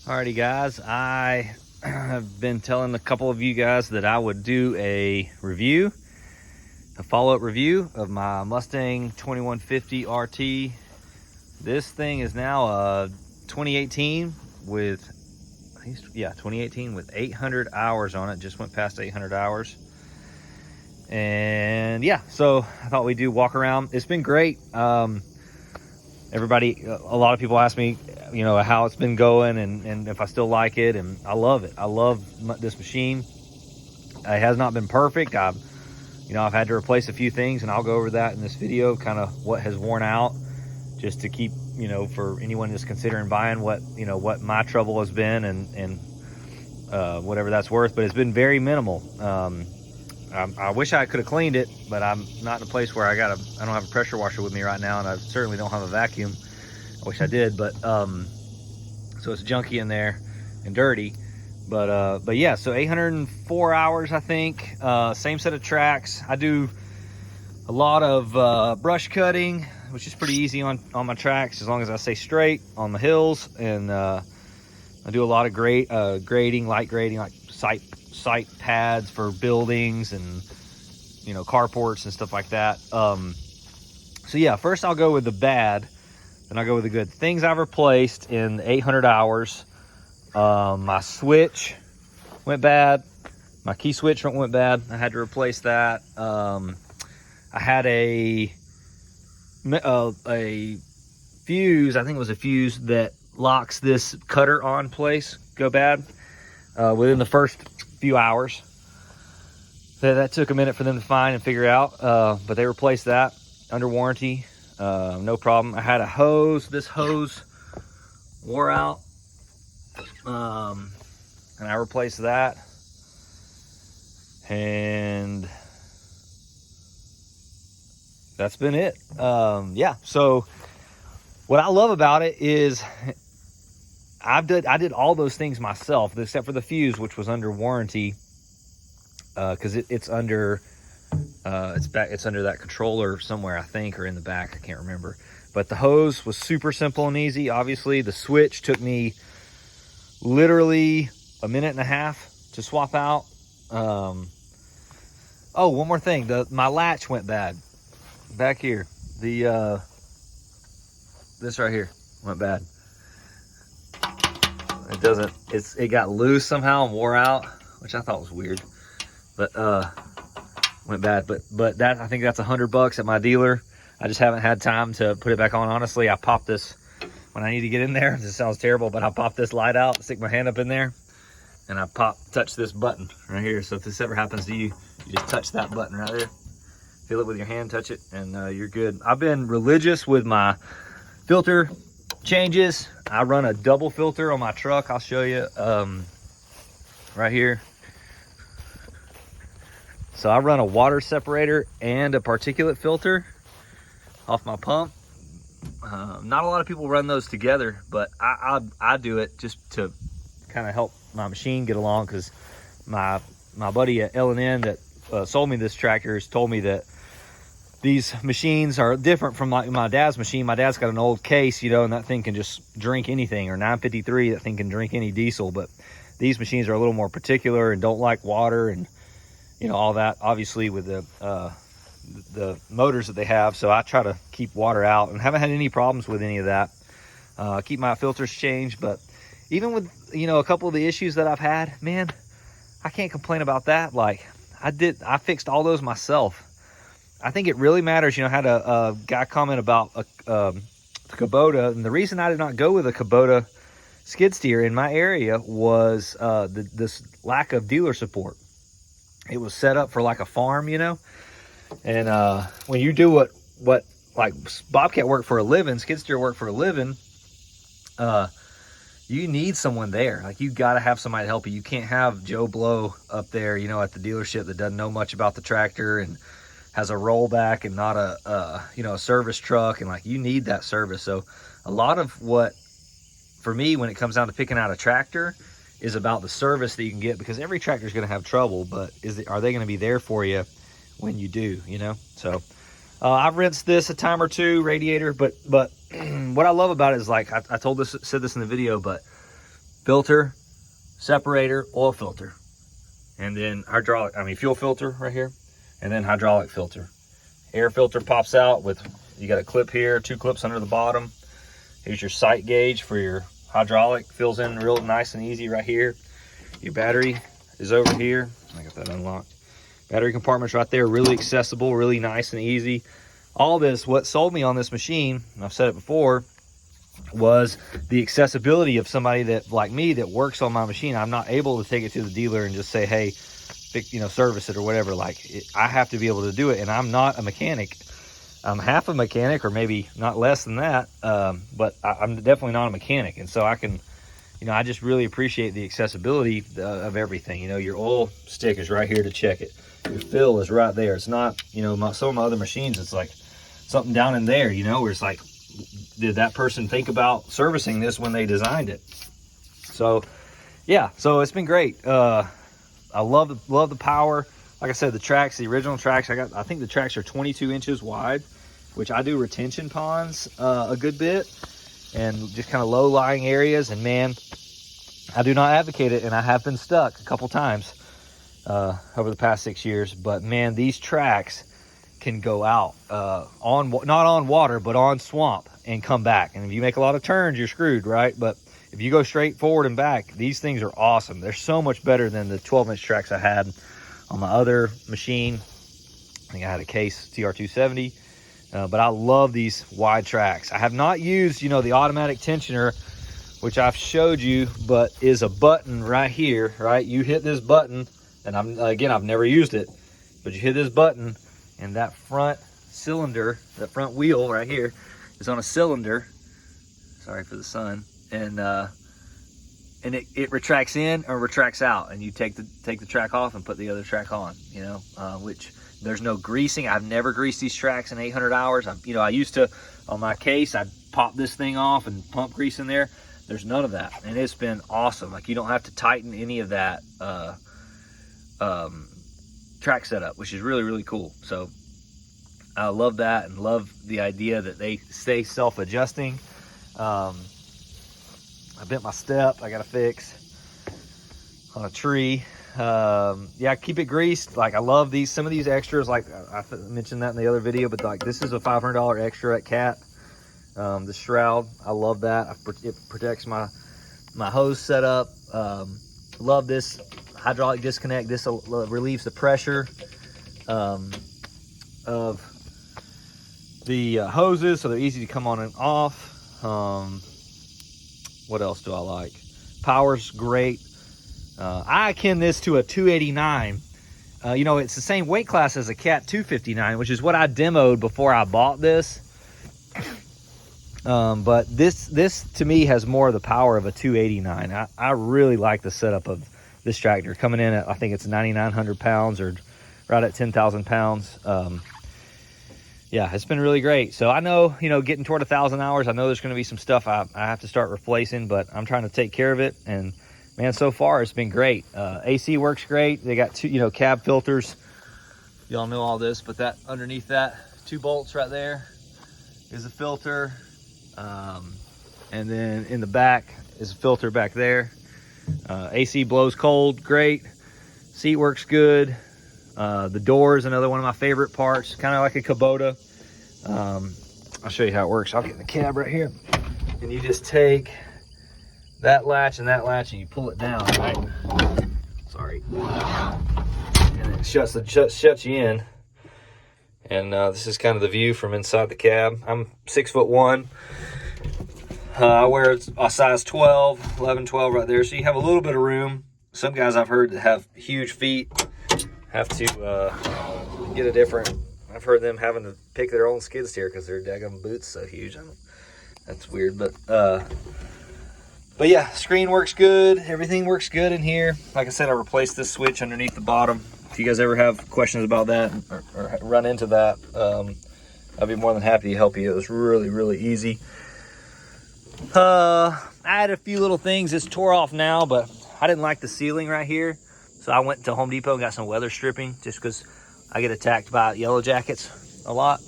Alrighty guys, I have been telling a couple of you guys that I would do a follow-up review of my Mustang 2150 RT. This thing is now a 2018 with 2018 with 800 hours on it. Just went past 800 hours. And yeah, so I thought we'd do walk around. It's been great. Everybody, a lot of people ask me, how it's been going and if I still like it, and I love it. I love this machine. It has not been perfect. I've had to replace a few things, and I'll go over that in this video, kind of what has worn out, just to keep, for anyone that's considering buying, what my trouble has been and whatever that's worth. But it's been very minimal. I wish I could have cleaned it, but I'm not in a place where I don't have a pressure washer with me right now, and I certainly don't have a vacuum. I wish I did, but so it's junky in there and dirty. But yeah, so 804 hours, I think. Same set of tracks. I do a lot of brush cutting, which is pretty easy on my tracks, as long as I stay straight on the hills. And I do a lot of grading, light grading, like site pads for buildings and carports and stuff like that. So yeah, first I'll go with the bad, then I'll go with the good things I've replaced in 800 hours. My switch went bad. My key switch went bad. I had to replace that. I had a fuse, I think it was a fuse that locks this cutter on place, go bad within the first few hours. That took a minute for them to find and figure out, but they replaced that under warranty, no problem. I had a hose. This hose wore out, and I replaced that. And that's been it. Yeah, so what I love about it is I did all those things myself, except for the fuse, which was under warranty, because it's under that controller somewhere, I think, or in the back. I can't remember. But the hose was super simple and easy. Obviously, the switch took me literally a minute and a half to swap out. Oh, one more thing. My latch went bad back here. This right here went bad. It got loose somehow and wore out, which I thought was weird, but went bad. But that, I think that's $100 at my dealer. I just haven't had time to put it back on. Honestly, I popped this when I need to get in there. This sounds terrible, but I popped this light out, stick my hand up in there, and I touch this button right here. So if this ever happens to you, you just touch that button right there, feel it with your hand, touch it, and you're good. I've been religious with my filter changes. I run a double filter on my truck. I'll show you right here. So I run a water separator and a particulate filter off my pump. Not a lot of people run those together, but I do it just to kind of help my machine get along, because my buddy at L&N that sold me this tractor has told me that these machines are different from my dad's machine. My dad's got an old case, and that thing can just drink anything, or 953, that thing can drink any diesel. But these machines are a little more particular and don't like water and, all that, obviously, with the motors that they have. So I try to keep water out and haven't had any problems with any of that. Keep my filters changed, but even with, a couple of the issues that I've had, man, I can't complain about that. Like, I fixed all those myself. I think it really matters. I had a guy comment about a Kubota, and the reason I did not go with a Kubota skid steer in my area was this lack of dealer support. It was set up for like a farm, and when you do what like Bobcat work for a living, skid steer work for a living, you need someone there. Like, you got to have somebody to help you. You can't have Joe Blow up there, at the dealership that doesn't know much about the tractor and has a rollback and not a service truck, and you need that service. So a lot of what, for me, when it comes down to picking out a tractor, is about the service that you can get, because every tractor is going to have trouble, but are they going to be there for you when you do? So I've rinsed this a time or two, radiator, but what I love about it is, like I said this in the video, but filter, separator, oil filter, and then fuel filter right here, and then hydraulic filter. Air filter pops out with, you got a clip here, 2 clips under the bottom. Here's your sight gauge for your hydraulic, fills in real nice and easy right here. Your battery is over here. I got that unlocked. Battery compartment's right there, really accessible, really nice and easy. All this, what sold me on this machine, and I've said it before, was the accessibility of somebody that, like me, that works on my machine. I'm not able to take it to the dealer and just say, hey, service it or whatever. I have to be able to do it, and I'm not a mechanic. I'm half a mechanic, or maybe not less than that, but I'm definitely not a mechanic. And so I can, I just really appreciate the accessibility of everything. Your oil stick is right here to check it. Your fill is right there. It's not, some of my other machines, it's like something down in there, where it's like, did that person think about servicing this when they designed it? So yeah, so it's been great. I love the power. Like I said, the original tracks I think the tracks are 22 inches wide, which I do retention ponds a good bit, and just kind of low-lying areas. And man, I do not advocate it, and I have been stuck a couple times over the past 6 years. But man, these tracks can go out not on water, but on swamp and come back. And if you make a lot of turns, you're screwed, right? But if you go straight forward and back, these things are awesome. They're so much better than the 12-inch tracks I had on my other machine. I think I had a Case TR270, but I love these wide tracks. I have not used, the automatic tensioner, which I've showed you, but is a button right here, right? You hit this button, and I've never used it, but you hit this button, and that front cylinder, that front wheel right here, is on a cylinder. Sorry for the sun. And it retracts in or retracts out, and you take the track off and put the other track on. Which there's no greasing. I've never greased these tracks in 800 hours. I used to, on my Case, I'd pop this thing off and pump grease in there. There's none of that, and it's been awesome. Like, you don't have to tighten any of that track setup, which is really, really cool. So I love that, and love the idea that they stay self-adjusting. I bent my step, I gotta fix on a tree. Yeah, keep it greased. Like, I love some of these extras, like I mentioned that in the other video, but like, this is a $500 extra at Cat. The shroud, I love that. It protects my hose setup. Love this hydraulic disconnect. This relieves the pressure of the hoses, so they're easy to come on and off. What else do I like? Power's great. I akin this to a 289. It's the same weight class as a Cat 259, which is what I demoed before I bought this. But this to me has more of the power of a 289. I really like the setup of this tractor, coming in at, I think it's 9,900 pounds, or right at 10,000 pounds. Yeah, it's been really great. So I know, getting toward 1,000 hours, I know there's going to be some stuff I have to start replacing, but I'm trying to take care of it. And man, so far it's been great. AC works great. They got 2, cab filters. Y'all know all this, but that underneath that, 2 bolts right there is a filter. And then in the back is a filter back there. AC blows cold, great. Seat works good. The door is another one of my favorite parts, kind of like a Kubota. I'll show you how it works. I'll get in the cab right here, and you just take that latch and that latch, and you pull it down, right? Sorry. And it shuts you in. And this is kind of the view from inside the cab. I'm 6'1". I wear a size 12, 11, 12 right there. So you have a little bit of room. Some guys I've heard that have huge feet have to get a different. I've heard them having to pick their own skid steer because their daggum boots so huge. That's weird, but yeah, screen works good. Everything works good in here. Like I said, I replaced this switch underneath the bottom. If you guys ever have questions about that or run into that, I'd be more than happy to help you. It was really, really easy. I had a few little things. It's tore off now, but I didn't like the ceiling right here. So I went to Home Depot and got some weather stripping, just because I get attacked by yellow jackets a lot.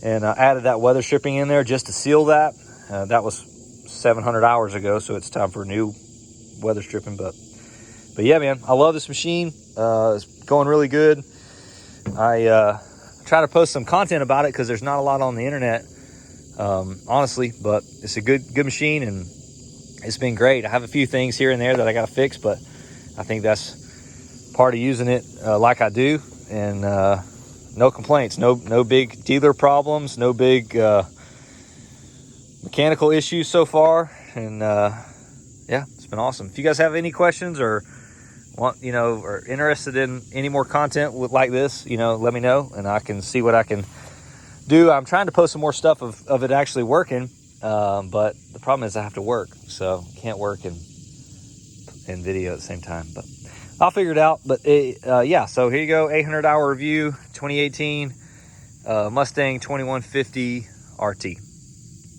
And I added that weather stripping in there just to seal that. That was 700 hours ago, so it's time for new weather stripping, but yeah, man, I love this machine. It's going really good. I try to post some content about it because there's not a lot on the internet, honestly, but it's a good machine, and it's been great. I have a few things here and there that I got to fix, but I think that's part of using it like I do, and no complaints, no big dealer problems, no big mechanical issues so far, and yeah, it's been awesome. If you guys have any questions or want, or interested in any more content like this, let me know, and I can see what I can do. I'm trying to post some more stuff of it actually working, but the problem is I have to work, so can't work and video at the same time, but I'll figure it out. But yeah, so here you go, 800 hour review, 2018 Mustang 2150 RT.